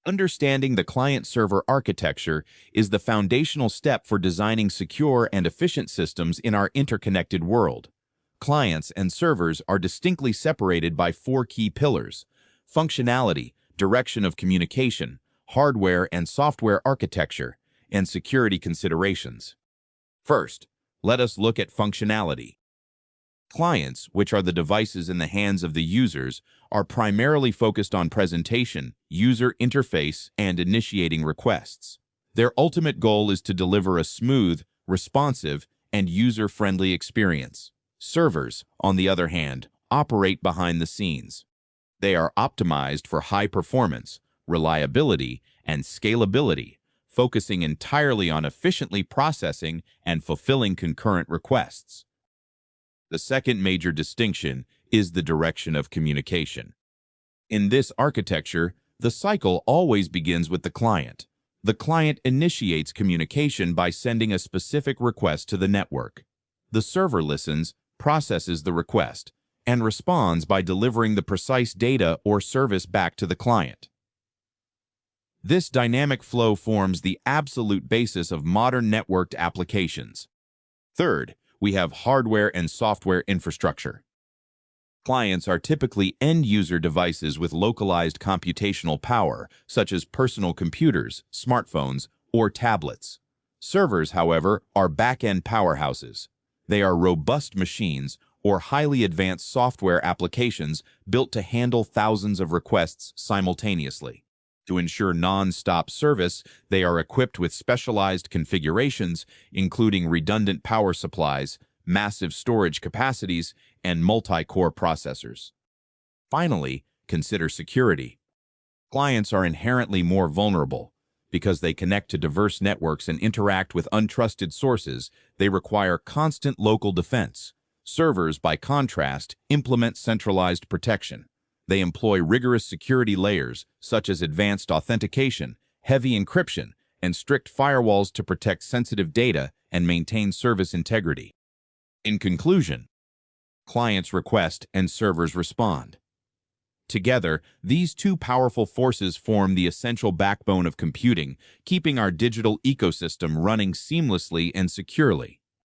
Understanding the client-server architecture is the foundational step for designing secure and efficient systems in our interconnected world. Clients and servers are distinctly separated by four key pillars: functionality, direction of communication, hardware and software architecture, and security considerations. First, let us look at functionality. Clients, which are the devices in the hands of the users, are primarily focused on presentation, user interface, and initiating requests. Their ultimate goal is to deliver a smooth, responsive, and user-friendly experience. Servers, on the other hand, operate behind the scenes. They are optimized for high performance, reliability, and scalability, focusing entirely on efficiently processing and fulfilling concurrent requests. The second major distinction is the direction of communication. In this architecture, the cycle always begins with the client. The client initiates communication by sending a specific request to the network. The server listens, processes the request, and responds by delivering the precise data or service back to the client. This dynamic flow forms the absolute basis of modern networked applications. Third, we have hardware and software infrastructure. Clients are typically end-user devices with localized computational power, such as personal computers, smartphones, or tablets. Servers, however, are backend powerhouses. They are robust machines or highly advanced software applications built to handle thousands of requests simultaneously. To ensure non-stop service, they are equipped with specialized configurations, including redundant power supplies, massive storage capacities, and multi-core processors. Finally, consider security. Clients are inherently more vulnerable. Because they connect to diverse networks and interact with untrusted sources, they require constant local defense. Servers, by contrast, implement centralized protection. They employ rigorous security layers, such as advanced authentication, heavy encryption, and strict firewalls to protect sensitive data and maintain service integrity. In conclusion, clients request and servers respond. Together, these two powerful forces form the essential backbone of computing, keeping our digital ecosystem running seamlessly and securely.